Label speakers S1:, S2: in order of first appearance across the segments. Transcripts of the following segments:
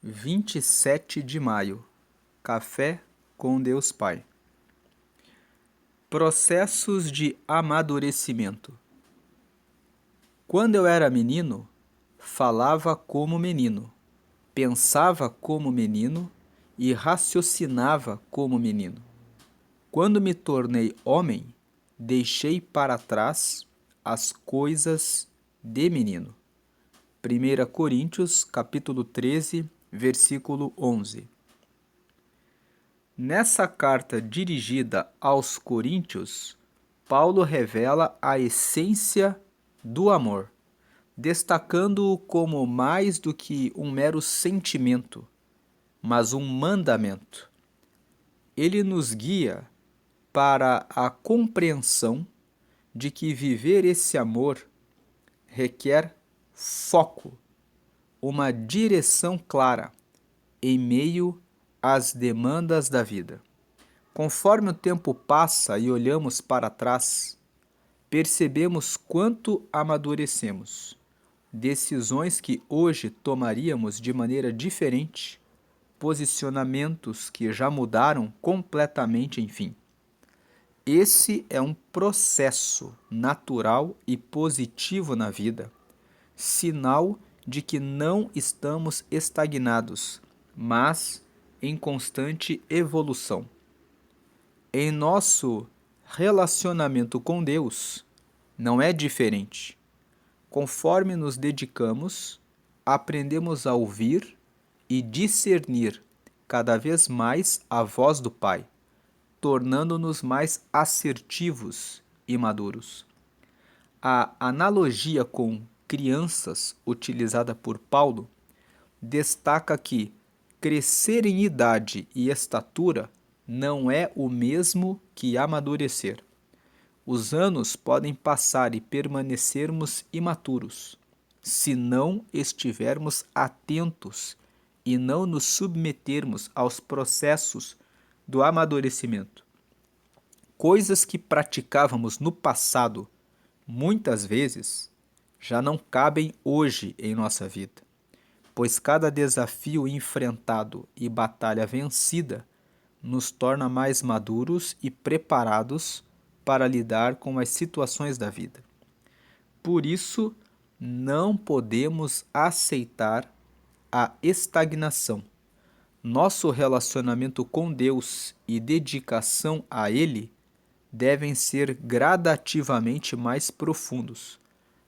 S1: 27 de maio. Café com Deus Pai. Processos de amadurecimento. Quando eu era menino, falava como menino, pensava como menino e raciocinava como menino. Quando me tornei homem, deixei para trás as coisas de menino. 1 Coríntios, capítulo 13, versículo 11. Nessa carta dirigida aos Coríntios, Paulo revela a essência do amor, destacando-o como mais do que um mero sentimento, mas um mandamento. Ele nos guia para a compreensão de que viver esse amor requer foco, uma direção clara em meio às demandas da vida. Conforme o tempo passa e olhamos para trás, percebemos quanto amadurecemos. Decisões que hoje tomaríamos de maneira diferente, posicionamentos que já mudaram completamente, enfim. Esse é um processo natural e positivo na vida, sinal de que não estamos estagnados, mas em constante evolução. Em nosso relacionamento com Deus, não é diferente. Conforme nos dedicamos, aprendemos a ouvir e discernir cada vez mais a voz do Pai, tornando-nos mais assertivos e maduros. A analogia com crianças utilizada por Paulo destaca que crescer em idade e estatura não é o mesmo que amadurecer. Os anos podem passar e permanecermos imaturos, se não estivermos atentos e não nos submetermos aos processos do amadurecimento. Coisas que praticávamos no passado, muitas vezes, já não cabem hoje em nossa vida, pois cada desafio enfrentado e batalha vencida nos torna mais maduros e preparados para lidar com as situações da vida. Por isso, não podemos aceitar a estagnação. Nosso relacionamento com Deus e dedicação a Ele devem ser gradativamente mais profundos,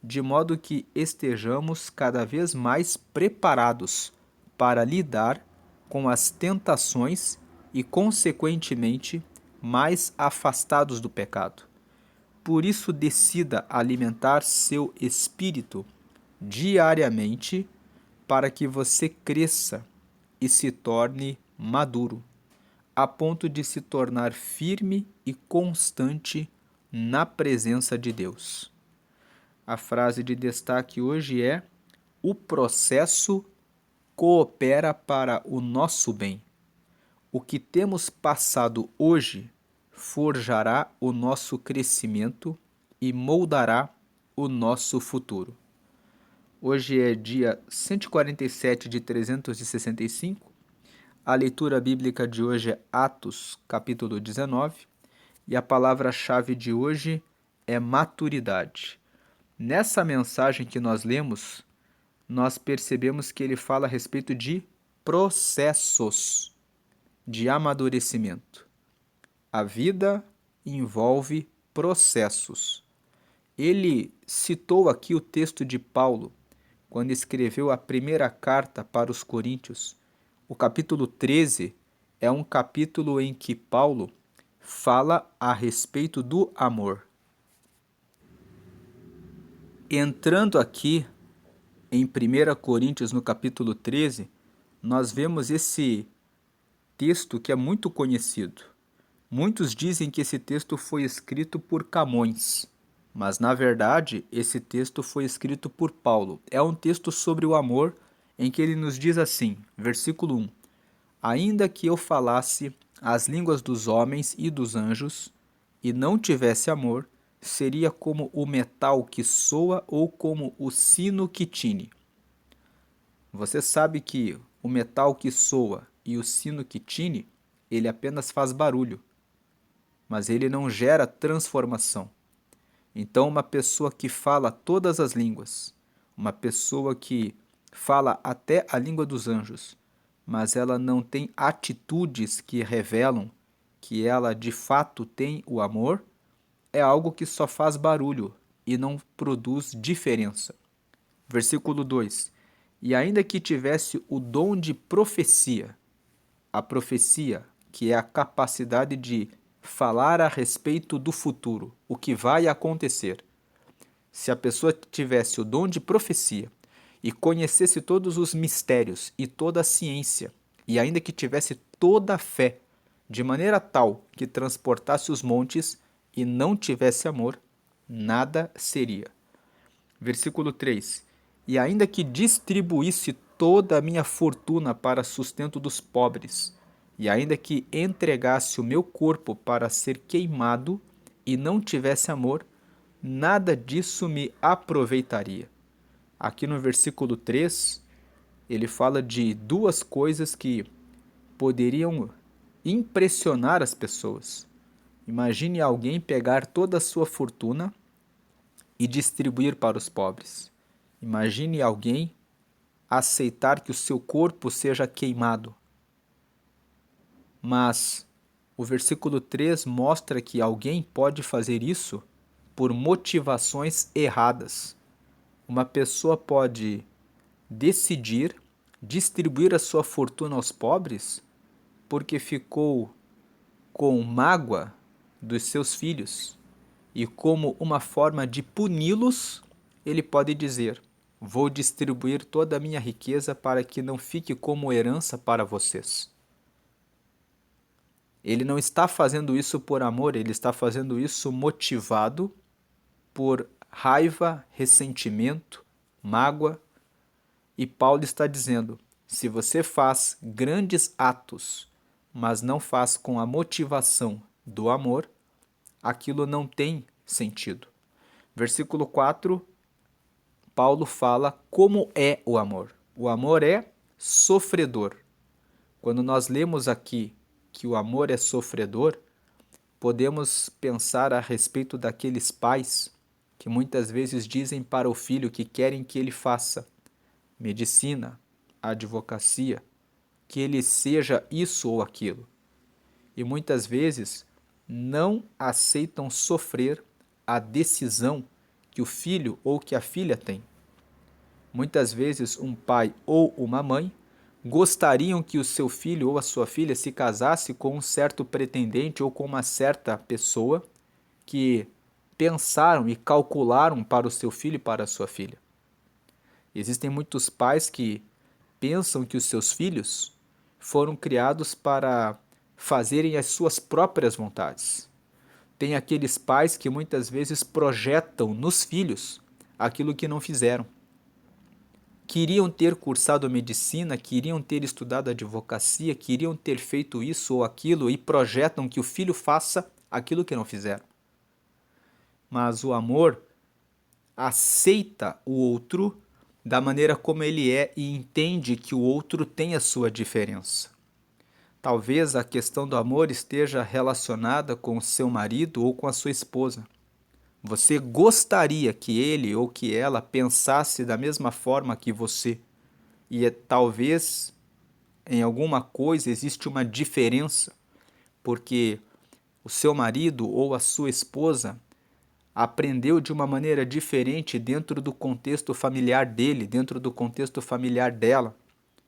S1: de modo que estejamos cada vez mais preparados para lidar com as tentações e, consequentemente, mais afastados do pecado. Por isso, decida alimentar seu espírito diariamente para que você cresça e se torne maduro, a ponto de se tornar firme e constante na presença de Deus. A frase de destaque hoje é: o processo coopera para o nosso bem. O que temos passado hoje forjará o nosso crescimento e moldará o nosso futuro. Hoje é dia 147 de 365. A leitura bíblica de hoje é Atos, capítulo 19, e a palavra-chave de hoje é maturidade. Nessa mensagem que nós lemos, nós percebemos que ele fala a respeito de processos de amadurecimento. A vida envolve processos. Ele citou aqui o texto de Paulo, quando escreveu a primeira carta para os Coríntios. O capítulo 13 é um capítulo em que Paulo fala a respeito do amor. Entrando aqui em 1 Coríntios, no capítulo 13, nós vemos esse texto que é muito conhecido. Muitos dizem que esse texto foi escrito por Camões, mas na verdade esse texto foi escrito por Paulo. É um texto sobre o amor em que ele nos diz assim, versículo 1: ainda que eu falasse as línguas dos homens e dos anjos e não tivesse amor, seria como o metal que soa ou como o sino que tine. Você sabe que o metal que soa e o sino que tine, ele apenas faz barulho, mas ele não gera transformação. Então, uma pessoa que fala todas as línguas, uma pessoa que fala até a língua dos anjos, mas ela não tem atitudes que revelam que ela de fato tem o amor, é algo que só faz barulho e não produz diferença. Versículo 2: E ainda que tivesse o dom de profecia, a profecia, que é a capacidade de falar a respeito do futuro, o que vai acontecer. Se a pessoa tivesse o dom de profecia e conhecesse todos os mistérios e toda a ciência, e ainda que tivesse toda a fé, de maneira tal que transportasse os montes e não tivesse amor, nada seria. Versículo 3: E ainda que distribuísse toda a minha fortuna para sustento dos pobres, e ainda que entregasse o meu corpo para ser queimado e não tivesse amor, nada disso me aproveitaria. Aqui no versículo 3, ele fala de duas coisas que poderiam impressionar as pessoas. Imagine alguém pegar toda a sua fortuna e distribuir para os pobres. Imagine alguém aceitar que o seu corpo seja queimado. Mas o versículo 3 mostra que alguém pode fazer isso por motivações erradas. Uma pessoa pode decidir distribuir a sua fortuna aos pobres porque ficou com mágoa dos seus filhos. E como uma forma de puni-los, ele pode dizer: vou distribuir toda a minha riqueza para que não fique como herança para vocês. Ele não está fazendo isso por amor, ele está fazendo isso motivado por raiva, ressentimento, mágoa. E Paulo está dizendo: se você faz grandes atos, mas não faz com a motivação do amor, aquilo não tem sentido. Versículo 4, Paulo fala como é o amor. O amor é sofredor. Quando nós lemos aqui que o amor é sofredor, podemos pensar a respeito daqueles pais que muitas vezes dizem para o filho que querem que ele faça medicina, advocacia, que ele seja isso ou aquilo. E muitas vezes não aceitam sofrer a decisão que o filho ou que a filha tem. Muitas vezes um pai ou uma mãe gostariam que o seu filho ou a sua filha se casasse com um certo pretendente ou com uma certa pessoa que pensaram e calcularam para o seu filho e para a sua filha. Existem muitos pais que pensam que os seus filhos foram criados para fazerem as suas próprias vontades. Tem aqueles pais que muitas vezes projetam nos filhos aquilo que não fizeram. Queriam ter cursado medicina, queriam ter estudado advocacia, queriam ter feito isso ou aquilo e projetam que o filho faça aquilo que não fizeram. Mas o amor aceita o outro da maneira como ele é e entende que o outro tem a sua diferença. Talvez a questão do amor esteja relacionada com o seu marido ou com a sua esposa. Você gostaria que ele ou que ela pensasse da mesma forma que você. E talvez em alguma coisa existe uma diferença, porque o seu marido ou a sua esposa aprendeu de uma maneira diferente dentro do contexto familiar dele, dentro do contexto familiar dela,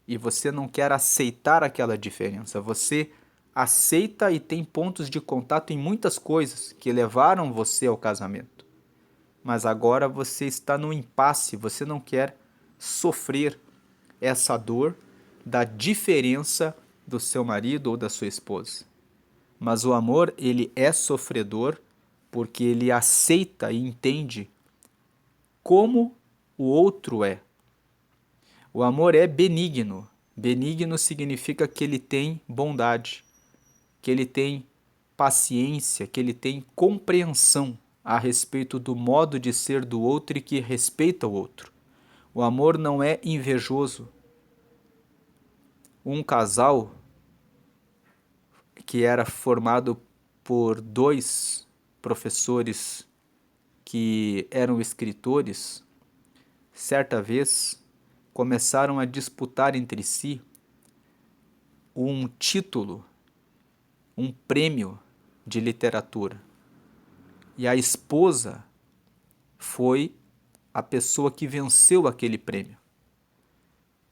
S1: e você não quer aceitar aquela diferença. Você aceita e tem pontos de contato em muitas coisas que levaram você ao casamento. Mas agora você está no impasse, você não quer sofrer essa dor da diferença do seu marido ou da sua esposa. Mas o amor, ele é sofredor porque ele aceita e entende como o outro é. O amor é benigno. Benigno significa que ele tem bondade, que ele tem paciência, que ele tem compreensão a respeito do modo de ser do outro e que respeita o outro. O amor não é invejoso. um casal que era formado por dois professores que eram escritores, certa vez começaram a disputar entre si um título, um prêmio de literatura. E a esposa foi a pessoa que venceu aquele prêmio.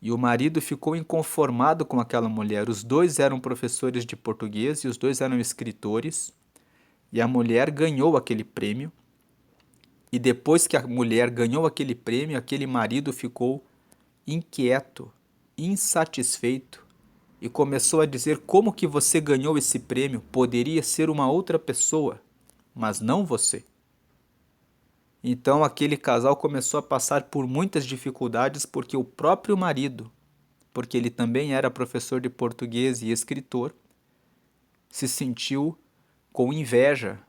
S1: E o marido ficou inconformado com aquela mulher. Os dois eram professores de português e os dois eram escritores. E a mulher ganhou aquele prêmio. E depois que a mulher ganhou aquele prêmio, aquele marido ficou inquieto, insatisfeito e começou a dizer: como que você ganhou esse prêmio? Poderia ser uma outra pessoa, mas não você. Então aquele casal começou a passar por muitas dificuldades porque o próprio marido, porque ele também era professor de português e escritor, se sentiu com inveja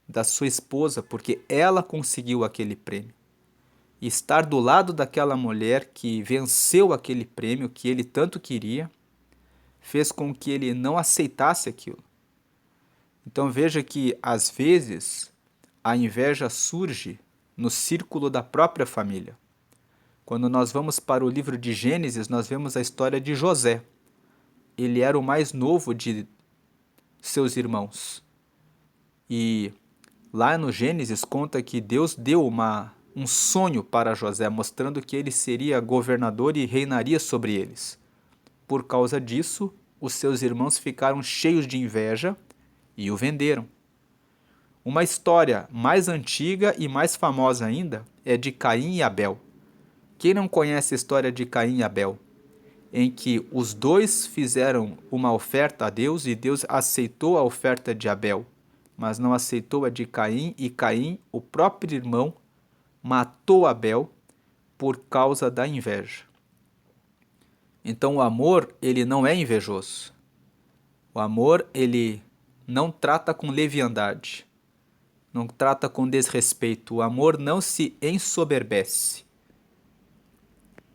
S1: da sua esposa porque ela conseguiu aquele prêmio. E estar do lado daquela mulher que venceu aquele prêmio que ele tanto queria, fez com que ele não aceitasse aquilo. Então veja que às vezes a inveja surge no círculo da própria família. Quando nós vamos para o livro de Gênesis, nós vemos a história de José. Ele era o mais novo de seus irmãos. E lá no Gênesis conta que Deus deu um sonho para José, mostrando que ele seria governador e reinaria sobre eles. Por causa disso, os seus irmãos ficaram cheios de inveja e o venderam. Uma história mais antiga e mais famosa ainda é de Caim e Abel. Quem não conhece a história de Caim e Abel? Em que os dois fizeram uma oferta a Deus e Deus aceitou a oferta de Abel, mas não aceitou a de Caim, e Caim, o próprio irmão, matou Abel por causa da inveja. Então o amor, ele não é invejoso. O amor, ele não trata com leviandade, não trata com desrespeito. O amor não se ensoberbece.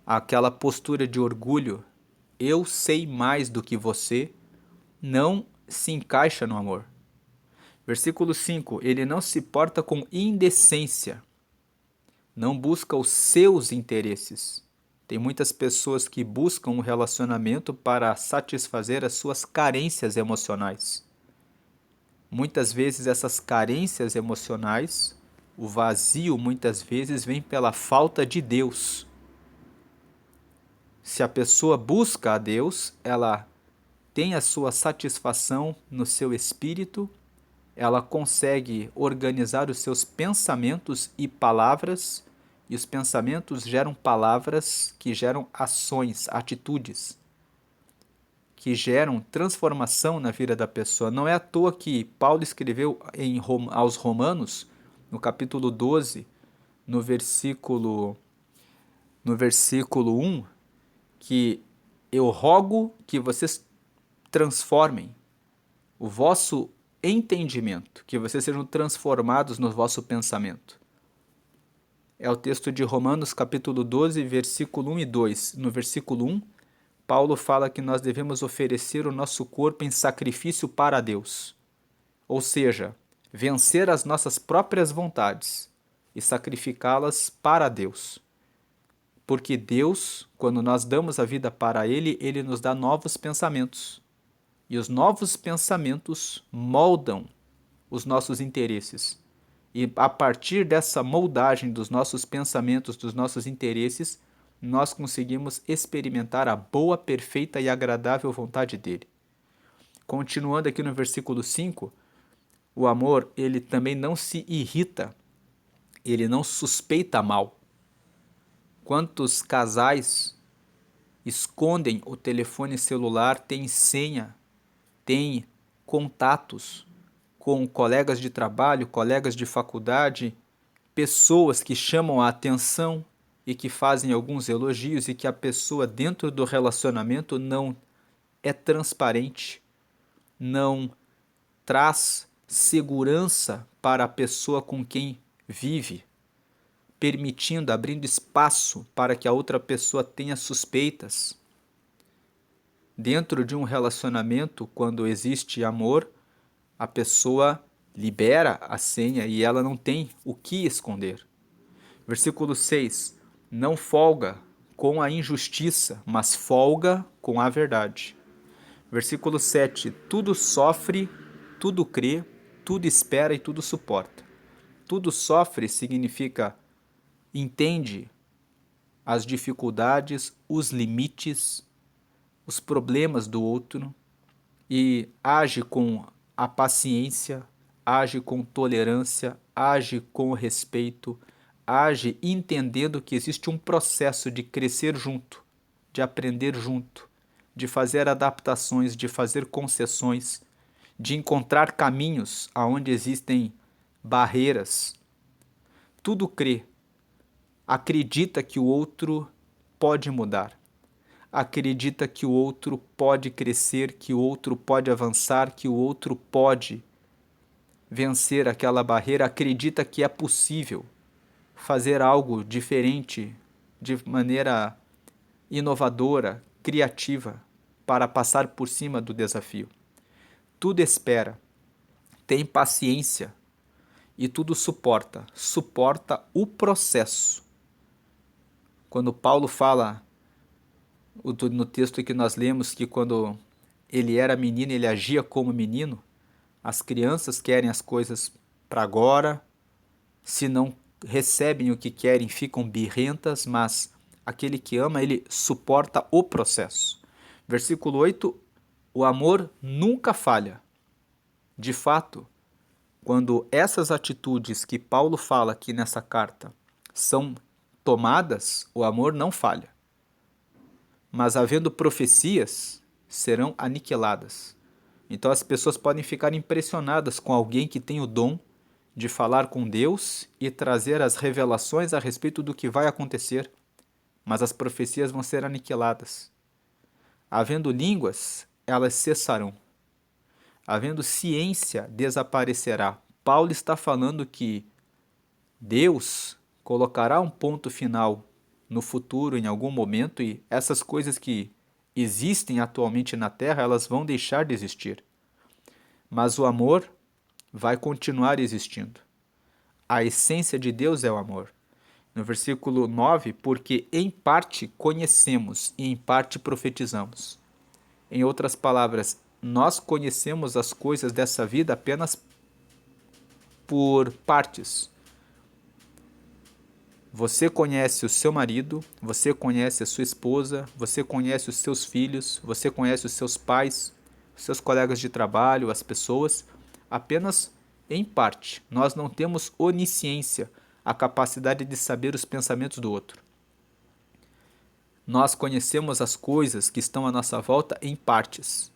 S1: Aquela postura de orgulho, eu sei mais do que você, não se encaixa no amor. Versículo 5, ele não se porta com indecência, não busca os seus interesses. Tem muitas pessoas que buscam um relacionamento para satisfazer as suas carências emocionais. Muitas vezes essas carências emocionais, o vazio muitas vezes vem pela falta de Deus. Se a pessoa busca a Deus, ela tem a sua satisfação no seu espírito, ela consegue organizar os seus pensamentos e palavras, e os pensamentos geram palavras que geram ações, atitudes, que geram transformação na vida da pessoa. Não é à toa que Paulo escreveu aos Romanos, no capítulo 12, no versículo 1, que eu rogo que vocês transformem o vosso entendimento, que vocês sejam transformados no vosso pensamento. É o texto de Romanos capítulo 12, versículo 1 e 2. No versículo 1, Paulo fala que nós devemos oferecer o nosso corpo em sacrifício para Deus. Ou seja, vencer as nossas próprias vontades e sacrificá-las para Deus. Porque Deus, quando nós damos a vida para Ele, Ele nos dá novos pensamentos. E os novos pensamentos moldam os nossos interesses. E a partir dessa moldagem dos nossos pensamentos, dos nossos interesses, nós conseguimos experimentar a boa, perfeita e agradável vontade dele. Continuando aqui no versículo 5, o amor, ele também não se irrita, ele não suspeita mal. Quantos casais escondem o telefone celular, têm senha, têm contatos com colegas de trabalho, colegas de faculdade, pessoas que chamam a atenção e que fazem alguns elogios e que a pessoa dentro do relacionamento não é transparente, não traz segurança para a pessoa com quem vive, permitindo, abrindo espaço para que a outra pessoa tenha suspeitas. Dentro de um relacionamento, quando existe amor, a pessoa libera a senha e ela não tem o que esconder. Versículo 6: Não folga com a injustiça, mas folga com a verdade. Versículo 7: Tudo sofre, tudo crê, tudo espera e tudo suporta. Tudo sofre significa entende as dificuldades, os limites, os problemas do outro e age com a paciência, age com tolerância, age com respeito, age entendendo que existe um processo de crescer junto, de aprender junto, de fazer adaptações, de fazer concessões, de encontrar caminhos aonde existem barreiras. Tudo crê, acredita que o outro pode mudar, acredita que o outro pode crescer, que o outro pode avançar, que o outro pode vencer aquela barreira, acredita que é possível fazer algo diferente, de maneira inovadora, criativa, para passar por cima do desafio. Tudo espera, tem paciência e tudo suporta. Suporta o processo. Quando Paulo fala no texto que nós lemos que quando ele era menino, ele agia como menino, as crianças querem as coisas para agora, se não recebem o que querem, ficam birrentas, mas aquele que ama, ele suporta o processo. Versículo 8: o amor nunca falha. De fato, quando essas atitudes que Paulo fala aqui nessa carta são tomadas, o amor não falha. Mas havendo profecias, serão aniquiladas. Então as pessoas podem ficar impressionadas com alguém que tem o dom de falar com Deus e trazer as revelações a respeito do que vai acontecer, mas as profecias vão ser aniquiladas. Havendo línguas, elas cessarão. Havendo ciência, desaparecerá. Paulo está falando que Deus colocará um ponto final no futuro, em algum momento, e essas coisas que existem atualmente na Terra, elas vão deixar de existir. Mas o amor vai continuar existindo. A essência de Deus é o amor. No versículo 9, porque em parte conhecemos e em parte profetizamos. Em outras palavras, nós conhecemos as coisas dessa vida apenas por partes. Você conhece o seu marido, você conhece a sua esposa, você conhece os seus filhos, você conhece os seus pais, os seus colegas de trabalho, as pessoas, apenas em parte. Nós não temos onisciência, a capacidade de saber os pensamentos do outro. Nós conhecemos as coisas que estão à nossa volta em partes.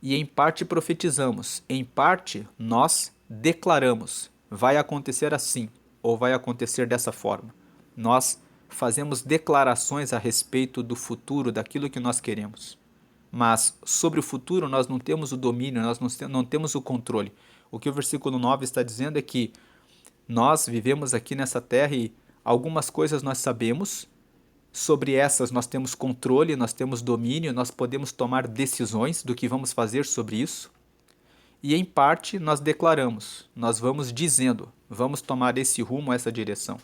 S1: E em parte profetizamos, em parte nós declaramos, vai acontecer assim, ou vai acontecer dessa forma. Nós fazemos declarações a respeito do futuro, daquilo que nós queremos. Mas sobre o futuro nós não temos o domínio, nós não temos o controle. O que o versículo 9 está dizendo é que nós vivemos aqui nessa terra e algumas coisas nós sabemos, sobre essas nós temos controle, nós temos domínio, nós podemos tomar decisões do que vamos fazer sobre isso. E em parte nós declaramos, nós vamos dizendo, vamos tomar esse rumo, essa direção.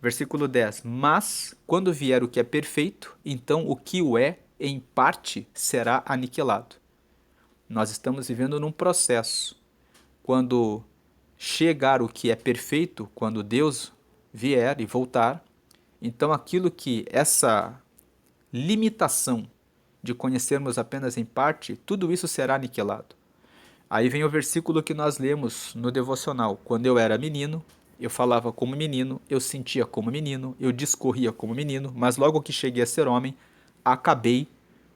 S1: Versículo 10. Mas, quando vier o que é perfeito, então o que o é, em parte, será aniquilado. Nós estamos vivendo num processo. Quando chegar o que é perfeito, quando Deus vier e voltar, então aquilo que essa limitação de conhecermos apenas em parte, tudo isso será aniquilado. Aí vem o versículo que nós lemos no devocional. Quando eu era menino, eu falava como menino, eu sentia como menino, eu discorria como menino, mas logo que cheguei a ser homem, acabei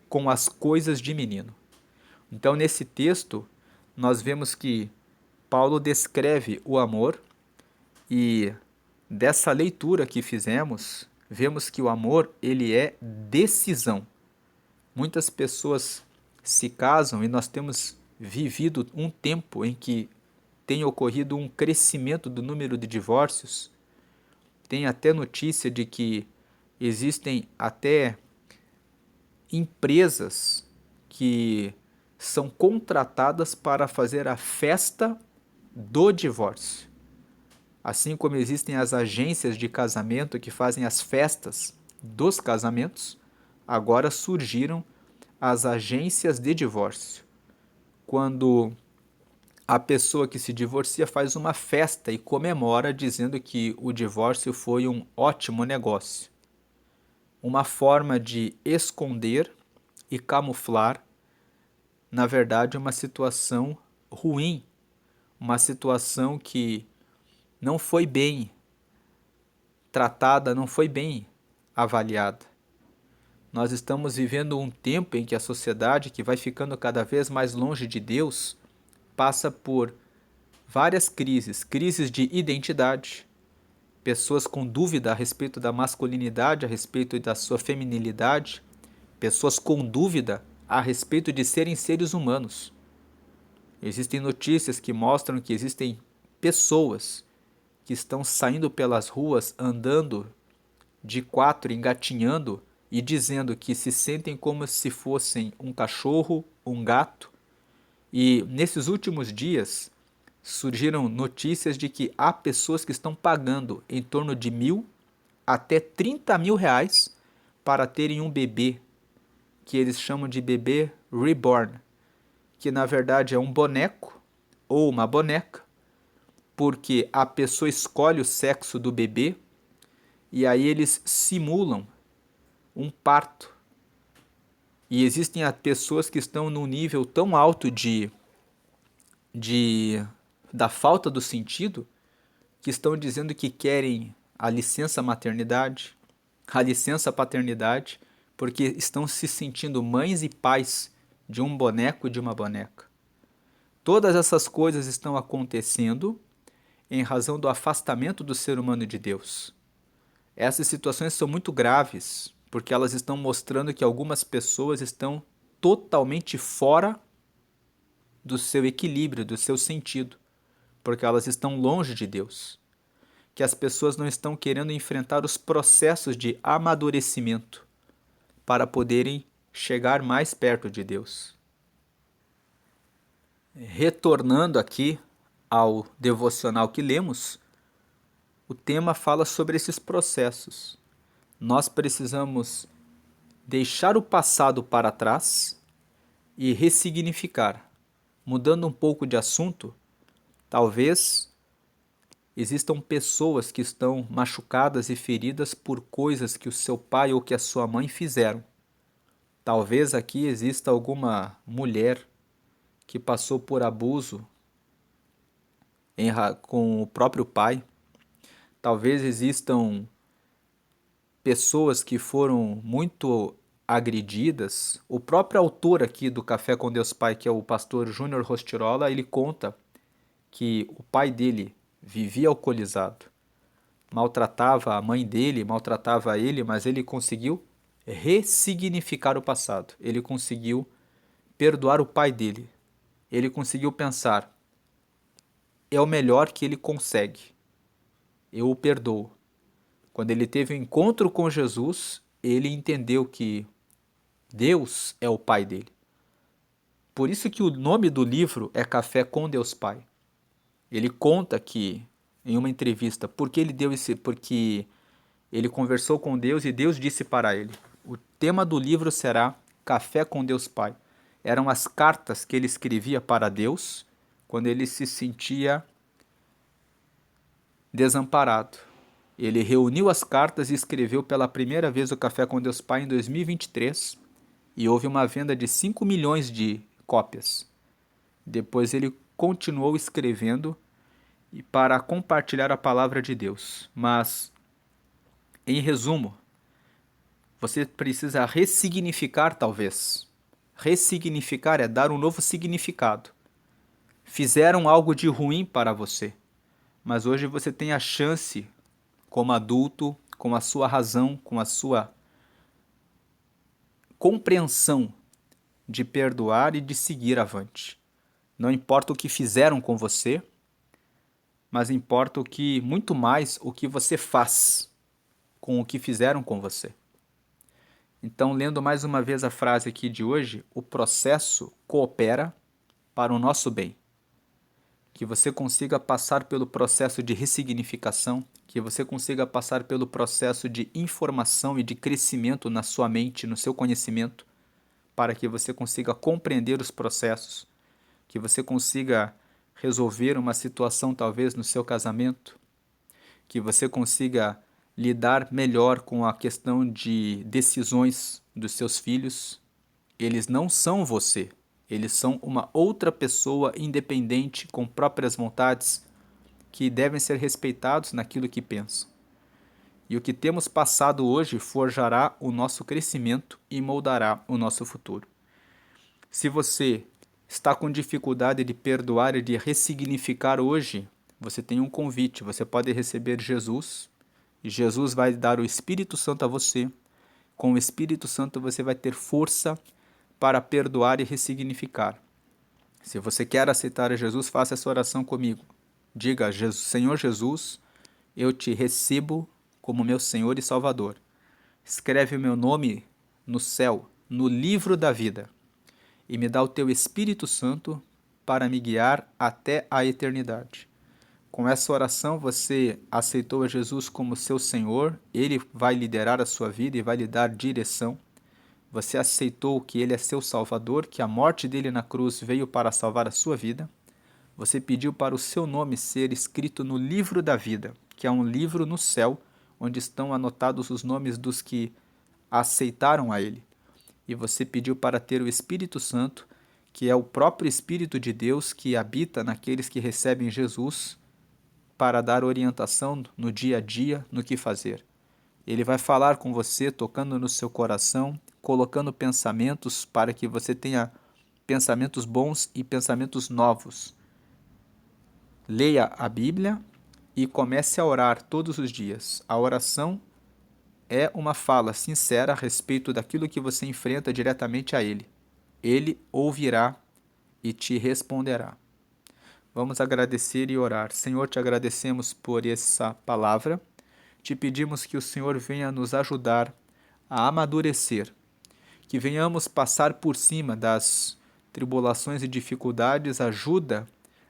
S1: com as coisas de menino. Então, nesse texto, nós vemos que Paulo descreve o amor e dessa leitura que fizemos, vemos que o amor, ele é decisão. Muitas pessoas se casam e nós temos vivido um tempo em que tem ocorrido um crescimento do número de divórcios. Tem até notícia de que existem até empresas que são contratadas para fazer a festa do divórcio. Assim como existem as agências de casamento que fazem as festas dos casamentos, agora surgiram as agências de divórcio. Quando a pessoa que se divorcia faz uma festa e comemora dizendo que o divórcio foi um ótimo negócio. Uma forma de esconder e camuflar, na verdade, uma situação ruim, uma situação que não foi bem tratada, não foi bem avaliada. Nós estamos vivendo um tempo em que a sociedade, que vai ficando cada vez mais longe de Deus, passa por várias crises, crises de identidade, pessoas com dúvida a respeito da masculinidade, a respeito da sua feminilidade, pessoas com dúvida a respeito de serem seres humanos. Existem notícias que mostram que existem pessoas que estão saindo pelas ruas, andando de quatro, engatinhando e dizendo que se sentem como se fossem um cachorro, um gato. E nesses últimos dias surgiram notícias de que há pessoas que estão pagando em torno de 1.000 até 30 mil reais para terem um bebê, que eles chamam de bebê reborn, que na verdade é um boneco ou uma boneca, porque a pessoa escolhe o sexo do bebê e aí eles simulam um parto. E existem pessoas que estão num nível tão alto da falta do sentido que estão dizendo que querem a licença maternidade, a licença paternidade, porque estão se sentindo mães e pais de um boneco e de uma boneca. Todas essas coisas estão acontecendo em razão do afastamento do ser humano de Deus. Essas situações são muito graves, porque elas estão mostrando que algumas pessoas estão totalmente fora do seu equilíbrio, do seu sentido, porque elas estão longe de Deus. Que as pessoas não estão querendo enfrentar os processos de amadurecimento para poderem chegar mais perto de Deus. Retornando aqui ao devocional que lemos, o tema fala sobre esses processos. Nós precisamos deixar o passado para trás e ressignificar. Mudando um pouco de assunto, talvez existam pessoas que estão machucadas e feridas por coisas que o seu pai ou que a sua mãe fizeram. Talvez aqui exista alguma mulher que passou por abuso com o próprio pai. Talvez existam pessoas que foram muito agredidas. O próprio autor aqui do Café com Deus Pai, que é o pastor Júnior Rostirola, ele conta que o pai dele vivia alcoolizado, maltratava a mãe dele, maltratava ele, mas ele conseguiu ressignificar o passado. Ele conseguiu perdoar o pai dele. Ele conseguiu pensar: é o melhor que ele consegue. Eu o perdoo. Quando ele teve um encontro com Jesus, ele entendeu que Deus é o pai dele. Por isso que o nome do livro é Café com Deus Pai. Ele conta que, em uma entrevista, porque ele conversou com Deus e Deus disse para ele. O tema do livro será Café com Deus Pai. Eram as cartas que ele escrevia para Deus quando ele se sentia desamparado. Ele reuniu as cartas e escreveu pela primeira vez o Café com Deus Pai em 2023 e houve uma venda de 5 milhões de cópias. Depois ele continuou escrevendo para compartilhar a palavra de Deus. Mas, em resumo, você precisa ressignificar talvez. Ressignificar é dar um novo significado. Fizeram algo de ruim para você, mas hoje você tem a chance, como adulto, com a sua razão, com a sua compreensão de perdoar e de seguir avante. Não importa o que fizeram com você, mas importa muito mais o que você faz com o que fizeram com você. Então, lendo mais uma vez a frase aqui de hoje, o processo coopera para o nosso bem. Que você consiga passar pelo processo de ressignificação, que você consiga passar pelo processo de informação e de crescimento na sua mente, no seu conhecimento, para que você consiga compreender os processos, que você consiga resolver uma situação talvez no seu casamento, que você consiga lidar melhor com a questão de decisões dos seus filhos. Eles não são você, eles são uma outra pessoa independente com próprias vontades que devem ser respeitados naquilo que pensam. E o que temos passado hoje forjará o nosso crescimento e moldará o nosso futuro. Se você está com dificuldade de perdoar e de ressignificar hoje, você tem um convite, você pode receber Jesus, e Jesus vai dar o Espírito Santo a você. Com o Espírito Santo você vai ter força para perdoar e ressignificar. Se você quer aceitar Jesus, faça essa oração comigo. Diga: Senhor Jesus, eu te recebo como meu Senhor e Salvador. Escreve o meu nome no céu, no livro da vida, e me dá o teu Espírito Santo para me guiar até a eternidade. Com essa oração, você aceitou a Jesus como seu Senhor, Ele vai liderar a sua vida e vai lhe dar direção. Você aceitou que Ele é seu Salvador, que a morte dele na cruz veio para salvar a sua vida. Você pediu para o seu nome ser escrito no livro da vida, que é um livro no céu, onde estão anotados os nomes dos que aceitaram a Ele. E você pediu para ter o Espírito Santo, que é o próprio Espírito de Deus que habita naqueles que recebem Jesus, para dar orientação no dia a dia, no que fazer. Ele vai falar com você, tocando no seu coração, colocando pensamentos para que você tenha pensamentos bons e pensamentos novos. Leia a Bíblia e comece a orar todos os dias. A oração é uma fala sincera a respeito daquilo que você enfrenta diretamente a Ele. Ele ouvirá e te responderá. Vamos agradecer e orar. Senhor, te agradecemos por essa palavra. Te pedimos que o Senhor venha nos ajudar a amadurecer, que venhamos passar por cima das tribulações e dificuldades, ajuda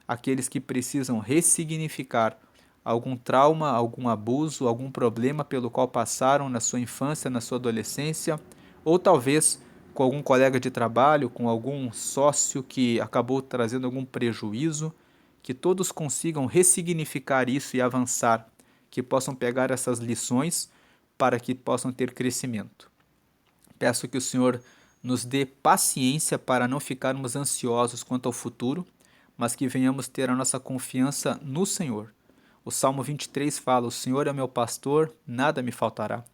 S1: aqueles que precisam ressignificar algum trauma, algum abuso, algum problema pelo qual passaram na sua infância, na sua adolescência, ou talvez com algum colega de trabalho, com algum sócio que acabou trazendo algum prejuízo, que todos consigam ressignificar isso e avançar, que possam pegar essas lições para que possam ter crescimento. Peço que o Senhor nos dê paciência para não ficarmos ansiosos quanto ao futuro, mas que venhamos ter a nossa confiança no Senhor. O Salmo 23 fala: o Senhor é meu pastor, nada me faltará.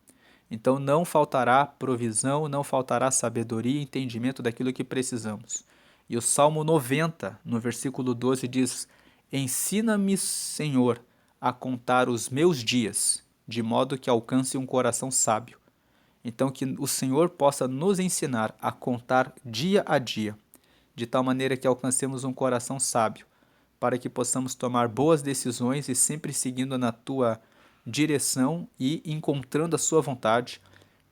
S1: Então não faltará provisão, não faltará sabedoria e entendimento daquilo que precisamos. E o Salmo 90, no versículo 12, diz: ensina-me, Senhor, a contar os meus dias, de modo que alcance um coração sábio. Então que o Senhor possa nos ensinar a contar dia a dia, de tal maneira que alcancemos um coração sábio, para que possamos tomar boas decisões e sempre seguindo na tua direção e encontrando a sua vontade,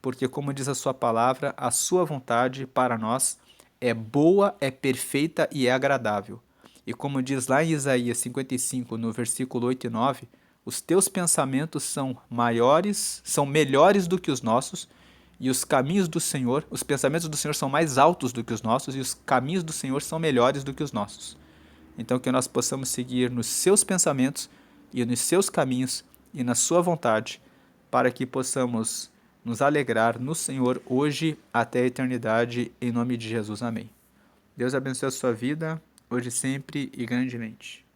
S1: porque como diz a sua palavra, a sua vontade para nós é boa, é perfeita e é agradável. E como diz lá em Isaías 55, no versículo 8 e 9, os teus pensamentos são maiores, são melhores do que os nossos, e os caminhos do Senhor, os pensamentos do Senhor são mais altos do que os nossos, e os caminhos do Senhor são melhores do que os nossos. Então que nós possamos seguir nos seus pensamentos e nos seus caminhos e na sua vontade, para que possamos nos alegrar no Senhor hoje até a eternidade, em nome de Jesus. Amém. Deus abençoe a sua vida, hoje, sempre e grandemente.